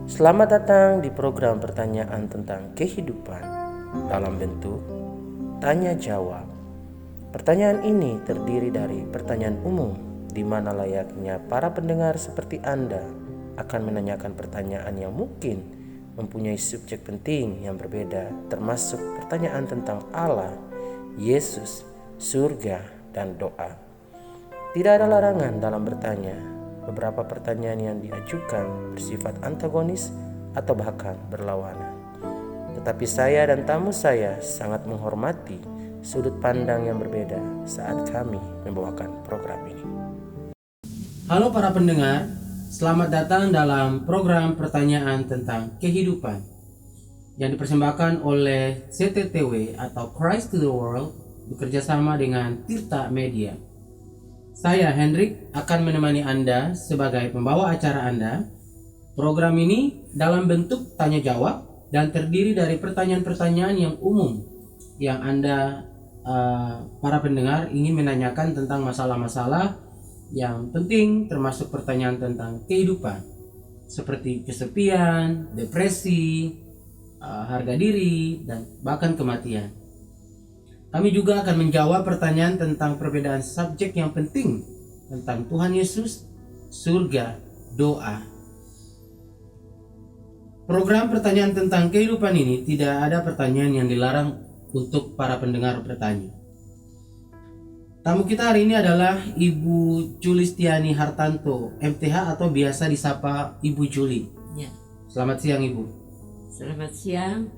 Selamat datang di program pertanyaan tentang kehidupan dalam bentuk tanya jawab. Pertanyaan ini terdiri dari pertanyaan umum di mana layaknya para pendengar seperti Anda akan menanyakan pertanyaan yang mungkin mempunyai subjek penting yang berbeda, termasuk pertanyaan tentang Allah, Yesus, surga, dan doa. Tidak ada larangan dalam bertanya. Beberapa pertanyaan yang diajukan bersifat antagonis atau bahkan berlawanan. Tetapi saya dan tamu saya sangat menghormati sudut pandang yang berbeda saat kami membawakan program ini. Halo para pendengar, selamat datang dalam program pertanyaan tentang kehidupan yang dipersembahkan oleh CTTW atau Christ to the World bekerjasama dengan Tirta Media. Saya Hendrik akan menemani Anda sebagai pembawa acara Anda. Program ini dalam bentuk tanya jawab dan terdiri dari pertanyaan-pertanyaan yang umum yang Anda para pendengar ingin menanyakan tentang masalah-masalah yang penting, termasuk pertanyaan tentang kehidupan seperti kesepian, depresi, harga diri, dan bahkan kematian. Kami juga akan menjawab pertanyaan tentang perbedaan subjek yang penting tentang Tuhan Yesus, surga, doa. Program pertanyaan tentang kehidupan ini tidak ada pertanyaan yang dilarang untuk para pendengar bertanya. Tamu kita hari ini adalah Ibu Julistiani Hartanto, MTH atau biasa disapa Ibu Juli. Ya. Selamat siang Ibu. Selamat siang.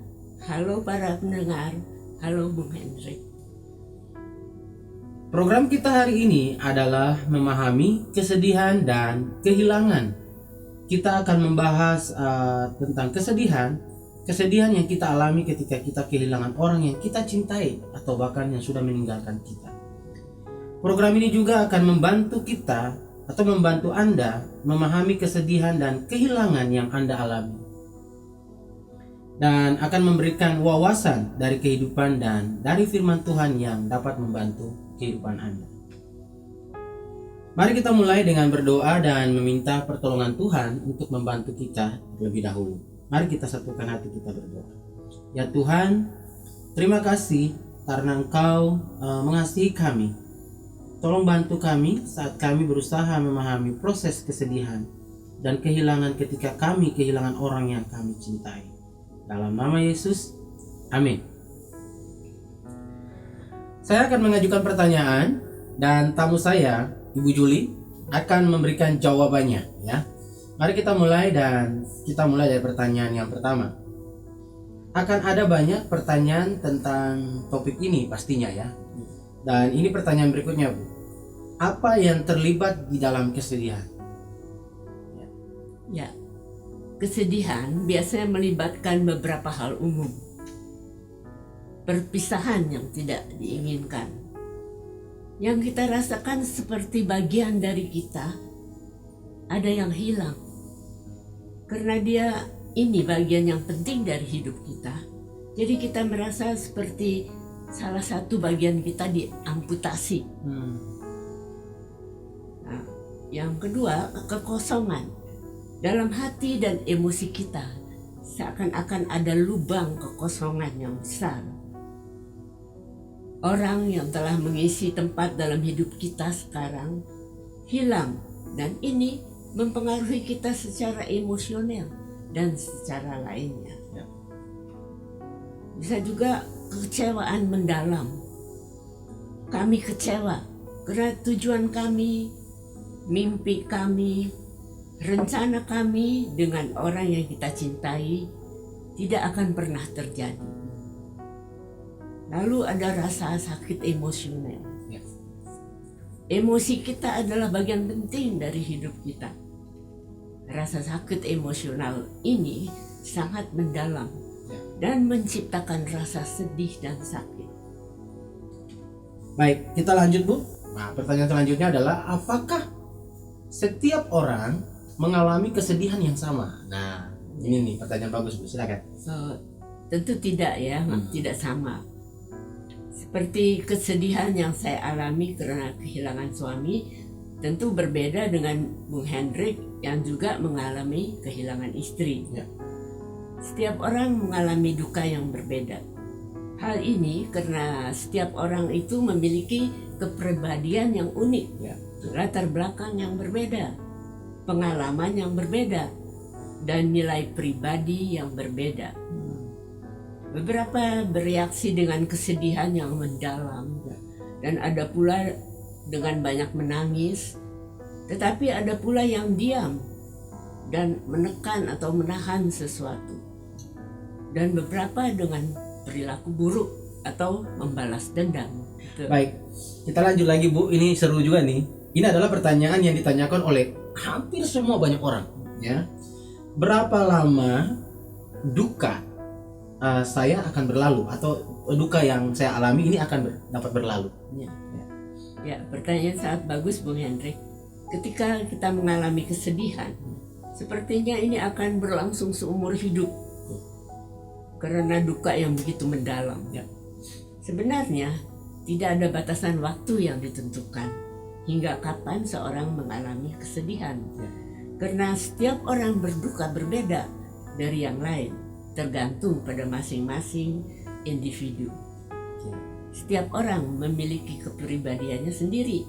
Halo para pendengar. Halo Bung Hendrik. Program kita hari ini adalah memahami kesedihan dan kehilangan. Kita akan membahas tentang kesedihan yang kita alami ketika kita kehilangan orang yang kita cintai atau bahkan yang sudah meninggalkan kita. Program ini juga akan membantu kita atau membantu Anda memahami kesedihan dan kehilangan yang Anda alami. Dan akan memberikan wawasan dari kehidupan dan dari firman Tuhan yang dapat membantu kehidupan Anda. Mari kita mulai dengan berdoa dan meminta pertolongan Tuhan untuk membantu kita terlebih dahulu. Mari kita satukan hati kita berdoa. Ya Tuhan, terima kasih karena Engkau mengasihi kami. Tolong bantu kami saat kami berusaha memahami proses kesedihan dan kehilangan ketika kami kehilangan orang yang kami cintai. Dalam nama Yesus, amin. Saya akan mengajukan pertanyaan dan tamu saya, Ibu Juli, akan memberikan jawabannya. Ya, mari kita mulai dari pertanyaan yang pertama. Akan ada banyak pertanyaan tentang topik ini pastinya ya. Dan ini pertanyaan berikutnya, Bu. Apa yang terlibat di dalam kesedihan? Ya. Kesedihan biasanya melibatkan beberapa hal umum. Perpisahan yang tidak diinginkan. Yang kita rasakan seperti bagian dari kita ada yang hilang. Karena dia ini bagian yang penting dari hidup kita. Jadi kita merasa seperti salah satu bagian kita diamputasi. Nah, yang kedua, kekosongan. Dalam hati dan emosi kita seakan-akan ada lubang kekosongan yang besar. Orang yang telah mengisi tempat dalam hidup kita sekarang hilang, dan ini mempengaruhi kita secara emosional dan secara lainnya. Bisa juga kekecewaan mendalam. Kami kecewa karena tujuan kami, mimpi kami, rencana kami dengan orang yang kita cintai tidak akan pernah terjadi. Lalu ada rasa sakit emosional. Emosi kita adalah bagian penting dari hidup kita. Rasa sakit emosional ini sangat mendalam dan menciptakan rasa sedih dan sakit. Baik, kita lanjut Bu. Nah, pertanyaan selanjutnya adalah apakah setiap orang mengalami kesedihan yang sama? Nah, ini nih pertanyaan bagus Bu, silakan. Tentu tidak ya, tidak sama. Seperti kesedihan yang saya alami karena kehilangan suami, tentu berbeda dengan Bung Hendrik yang juga mengalami kehilangan istri. Ya. Setiap orang mengalami duka yang berbeda. Hal ini karena setiap orang itu memiliki kepribadian yang unik, Ya. latar belakang yang berbeda, pengalaman yang berbeda, dan nilai pribadi yang berbeda. Beberapa bereaksi dengan kesedihan yang mendalam, dan ada pula dengan banyak menangis, tetapi ada pula yang diam dan menekan atau menahan sesuatu, dan beberapa dengan perilaku buruk atau membalas dendam. Gitu. Baik, kita lanjut lagi Bu. Ini seru juga nih. Ini adalah pertanyaan yang ditanyakan oleh hampir semua banyak orang. Ya, berapa lama duka saya akan berlalu, atau duka yang saya alami ini akan dapat berlalu? Ya, pertanyaan sangat bagus Bung Hendrik. Ketika kita mengalami kesedihan, sepertinya ini akan berlangsung seumur hidup karena duka yang begitu mendalam. Ya. Sebenarnya tidak ada batasan waktu yang ditentukan hingga kapan seorang mengalami kesedihan. Ya. Karena setiap orang berduka berbeda dari yang lain, tergantung pada masing-masing individu. Ya. Setiap orang memiliki kepribadiannya sendiri,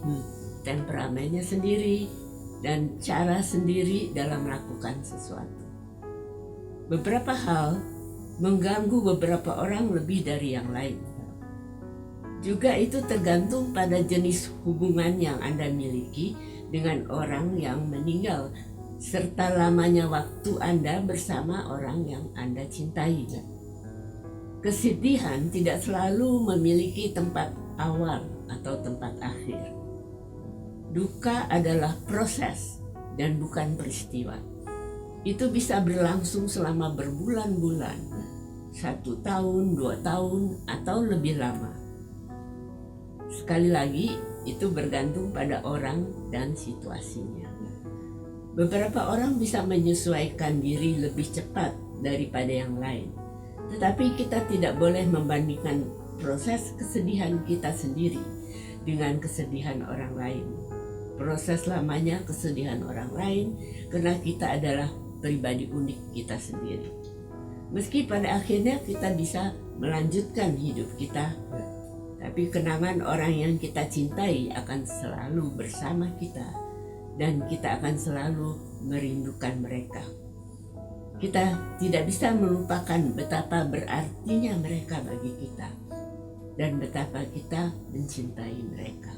temperamennya sendiri, dan cara sendiri dalam melakukan sesuatu. Beberapa hal mengganggu beberapa orang lebih dari yang lain. Juga itu tergantung pada jenis hubungan yang Anda miliki dengan orang yang meninggal, serta lamanya waktu Anda bersama orang yang Anda cintai. Kesedihan tidak selalu memiliki tempat awal atau tempat akhir. Duka adalah proses dan bukan peristiwa. Itu bisa berlangsung selama berbulan-bulan, 1 tahun, 2 tahun, atau lebih lama. Sekali lagi, itu bergantung pada orang dan situasinya. Beberapa orang bisa menyesuaikan diri lebih cepat daripada yang lain. Tetapi kita tidak boleh membandingkan proses kesedihan kita sendiri dengan kesedihan orang lain. Proses lamanya kesedihan orang lain karena kita adalah pribadi unik kita sendiri. Meski pada akhirnya kita bisa melanjutkan hidup kita, tapi kenangan orang yang kita cintai akan selalu bersama kita, dan kita akan selalu merindukan mereka. Kita tidak bisa melupakan betapa berartinya mereka bagi kita, dan betapa kita mencintai mereka.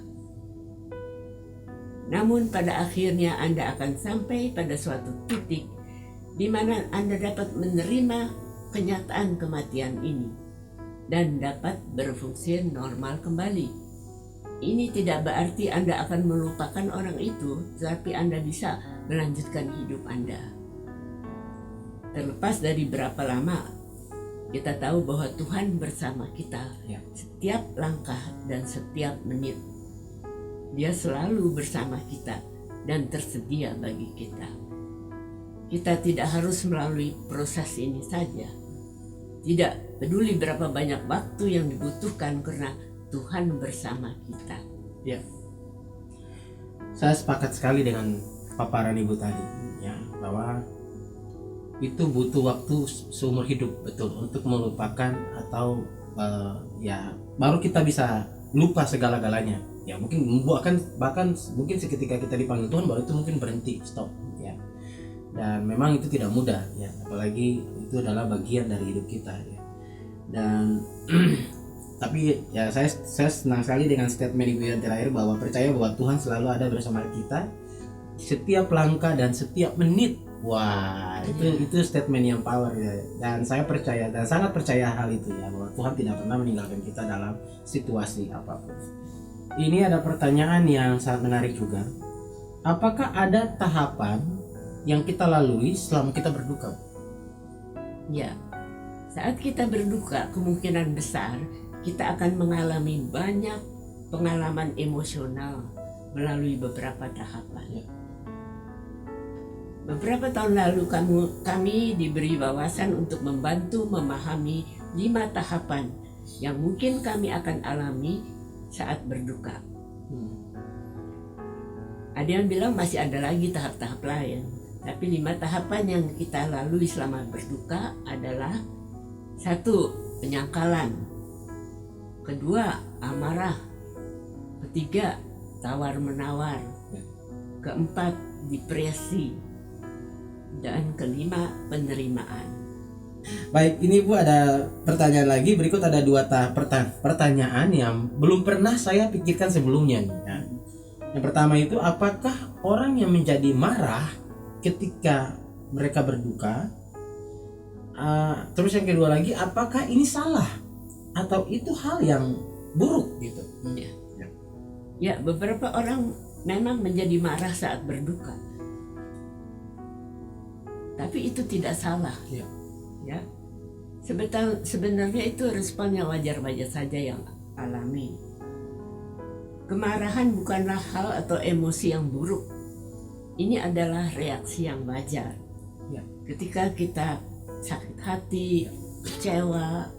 Namun pada akhirnya Anda akan sampai pada suatu titik di mana Anda dapat menerima kenyataan kematian ini dan dapat berfungsi normal kembali. Ini tidak berarti Anda akan melupakan orang itu, tetapi Anda bisa melanjutkan hidup Anda. Terlepas dari berapa lama, kita tahu bahwa Tuhan bersama kita setiap langkah dan setiap menit. Dia selalu bersama kita dan tersedia bagi kita. Kita tidak harus melalui proses ini saja. Tidak peduli berapa banyak waktu yang dibutuhkan karena Tuhan bersama kita. Ya, saya sepakat sekali dengan paparan Ibu tadi, ya, bahwa itu butuh waktu seumur hidup, betul, untuk melupakan atau ya baru kita bisa lupa segala-galanya. Ya mungkin bahkan mungkin seketika kita dipanggil Tuhan baru itu mungkin berhenti, stop, ya. Dan memang itu tidak mudah, ya, apalagi itu adalah bagian dari hidup kita, ya. Dan tapi ya saya senang sekali dengan statement Ibu yang terakhir, bahwa percaya bahwa Tuhan selalu ada bersama kita setiap langkah dan setiap menit. Wah, itu statement yang power, ya. Dan saya percaya dan sangat percaya hal itu, ya, bahwa Tuhan tidak pernah meninggalkan kita dalam situasi apapun. Ini ada pertanyaan yang sangat menarik juga. Apakah ada tahapan yang kita lalui selama kita berduka? Ya, saat kita berduka, kemungkinan besar kita akan mengalami banyak pengalaman emosional melalui beberapa tahapan. Beberapa tahun lalu kami diberi wawasan untuk membantu memahami 5 tahapan yang mungkin kami akan alami saat berduka. Ada yang bilang masih ada lagi tahap-tahap lain. Tapi 5 tahapan yang kita lalui selama berduka adalah: 1. Penyangkalan. 2. Amarah. 3. Tawar-menawar. 4. Depresi. Dan 5. Penerimaan. Baik, ini Bu ada pertanyaan lagi. Berikut ada 2 pertanyaan yang belum pernah saya pikirkan sebelumnya nih. Nah, yang pertama itu, apakah orang yang menjadi marah ketika mereka berduka? Terus yang kedua lagi, apakah ini salah atau itu hal yang buruk gitu? Ya, beberapa orang memang menjadi marah saat berduka. Tapi itu tidak salah. Ya. Sebenarnya itu respon yang wajar-wajar saja yang alami. Kemarahan bukanlah hal atau emosi yang buruk. Ini adalah reaksi yang wajar. Ya. Ketika kita sakit hati, kecewa,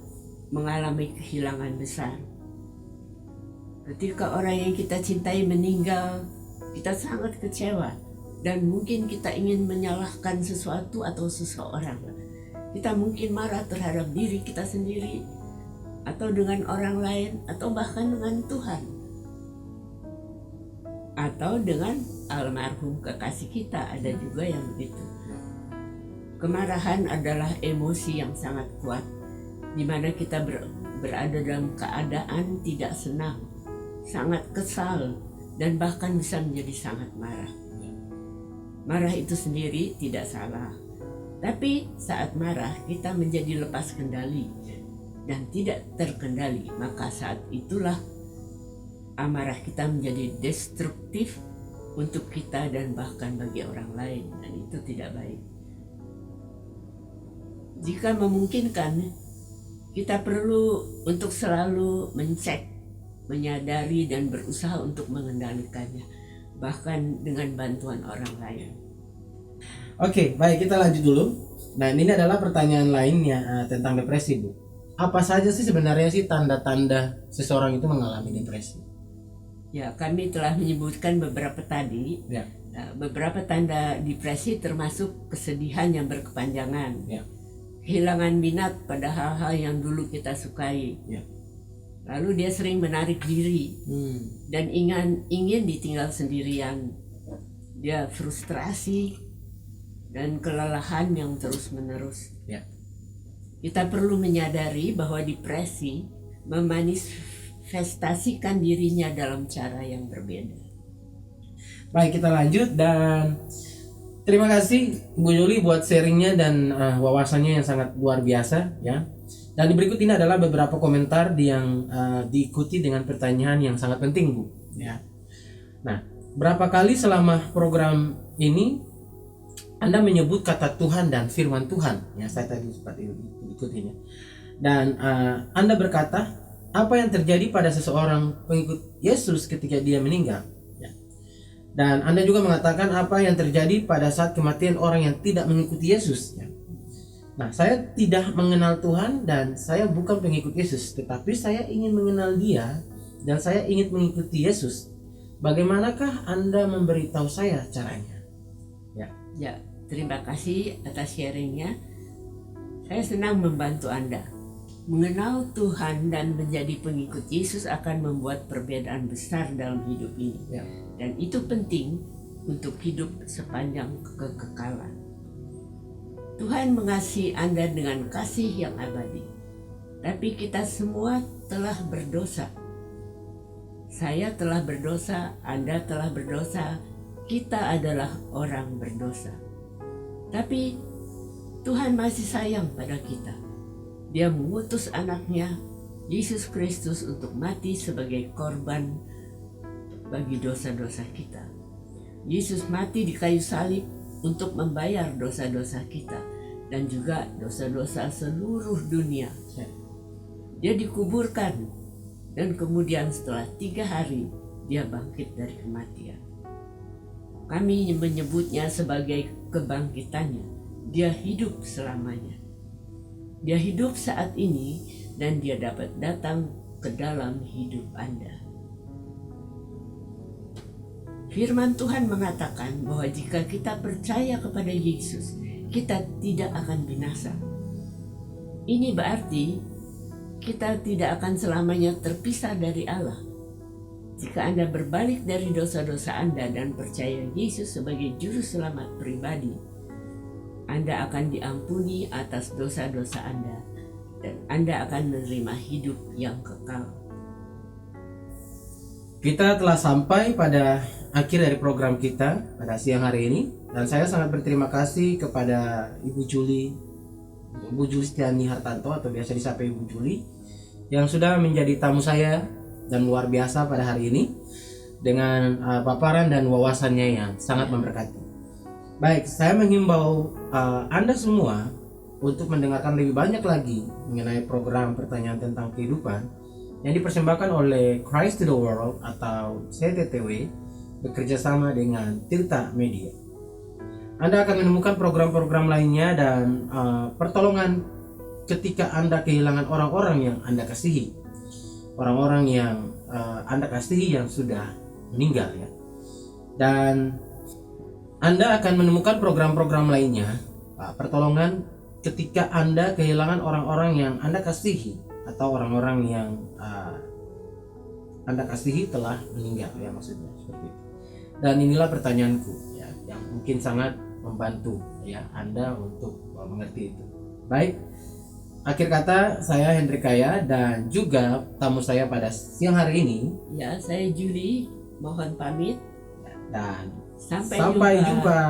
mengalami kehilangan besar. Ketika orang yang kita cintai meninggal, kita sangat kecewa dan mungkin kita ingin menyalahkan sesuatu atau seseorang. Kita mungkin marah terhadap diri kita sendiri, atau dengan orang lain, atau bahkan dengan Tuhan, atau dengan almarhum kekasih kita. Ada juga yang begitu. Kemarahan adalah emosi yang sangat kuat, di mana kita berada dalam keadaan tidak senang, sangat kesal, dan bahkan bisa menjadi sangat marah. Marah itu sendiri tidak salah. Tapi saat marah kita menjadi lepas kendali dan tidak terkendali, maka saat itulah amarah kita menjadi destruktif untuk kita dan bahkan bagi orang lain, dan itu tidak baik. Jika memungkinkan, kita perlu untuk selalu mencek, menyadari dan berusaha untuk mengendalikannya, bahkan dengan bantuan orang lain. Oke, baik, kita lanjut dulu. Nah, ini adalah pertanyaan lainnya tentang depresi, Bu. Apa saja sih sebenarnya sih tanda-tanda seseorang itu mengalami depresi? Ya, kami telah menyebutkan beberapa tadi. Ya. Beberapa tanda depresi termasuk kesedihan yang berkepanjangan, Ya. kehilangan minat pada hal-hal yang dulu kita sukai. Ya. Lalu dia sering menarik diri dan ingin ditinggal sendirian. Dia frustrasi dan kelelahan yang terus-menerus. Ya. Kita perlu menyadari bahwa depresi memanifestasikan dirinya dalam cara yang berbeda. Baik, kita lanjut, dan terima kasih Bu Yuli buat sharingnya dan wawasannya yang sangat luar biasa ya. Dan di berikut ini adalah beberapa komentar yang diikuti dengan pertanyaan yang sangat penting, Bu. Ya. Nah, berapa kali selama program ini Anda menyebut kata Tuhan dan firman Tuhan? Ya, saya tadi seperti ikutinya. Dan Anda berkata, apa yang terjadi pada seseorang pengikut Yesus ketika dia meninggal? Ya. Dan Anda juga mengatakan apa yang terjadi pada saat kematian orang yang tidak mengikuti Yesus. Ya. Nah, saya tidak mengenal Tuhan dan saya bukan pengikut Yesus, tetapi saya ingin mengenal Dia dan saya ingin mengikuti Yesus. Bagaimanakah Anda memberitahu saya caranya? Ya, terima kasih atas sharingnya. Saya senang membantu Anda. Mengenal Tuhan dan menjadi pengikut Yesus akan membuat perbedaan besar dalam hidup ini. Ya. Dan itu penting untuk hidup sepanjang kekekalan. Tuhan mengasihi Anda dengan kasih yang abadi. Tapi kita semua telah berdosa. Saya telah berdosa, Anda telah berdosa, kita adalah orang berdosa. Tapi Tuhan masih sayang pada kita. Dia mengutus anaknya, Yesus Kristus, untuk mati sebagai korban bagi dosa-dosa kita. Yesus mati di kayu salib untuk membayar dosa-dosa kita dan juga dosa-dosa seluruh dunia. Dia dikuburkan dan kemudian setelah 3 hari dia bangkit dari kematian. Kami menyebutnya sebagai kebangkitannya. Dia hidup selamanya. Dia hidup saat ini dan dia dapat datang ke dalam hidup Anda. Firman Tuhan mengatakan bahwa jika kita percaya kepada Yesus, kita tidak akan binasa. Ini berarti kita tidak akan selamanya terpisah dari Allah. Jika Anda berbalik dari dosa-dosa Anda dan percaya Yesus sebagai juru selamat pribadi, Anda akan diampuni atas dosa-dosa Anda dan Anda akan menerima hidup yang kekal. Kita telah sampai pada akhir dari program kita pada siang hari ini, dan saya sangat berterima kasih kepada Ibu Julistiani Hartanto atau biasa disapa Ibu Juli, yang sudah menjadi tamu saya dan luar biasa pada hari ini dengan paparan dan wawasannya yang sangat memberkati. Baik, saya menghimbau Anda semua untuk mendengarkan lebih banyak lagi mengenai program pertanyaan tentang kehidupan yang dipersembahkan oleh Christ to the World atau CTTW bekerja sama dengan Tirta Media. Anda akan menemukan program-program lainnya dan pertolongan ketika Anda kehilangan orang-orang yang Anda kasihi, orang-orang yang Anda kasihi yang sudah meninggal ya. Dan Anda akan menemukan program-program lainnya, pertolongan ketika Anda kehilangan orang-orang yang Anda kasihi atau orang-orang yang Anda kasihi telah meninggal ya, maksudnya seperti itu. Dan inilah pertanyaanku ya, yang mungkin sangat membantu ya Anda untuk mengerti itu. Baik, akhir kata saya Hendrik Kaya dan juga tamu saya pada siang hari ini. Ya, saya Juli, mohon pamit Dan sampai sampai jumpa. jumpa.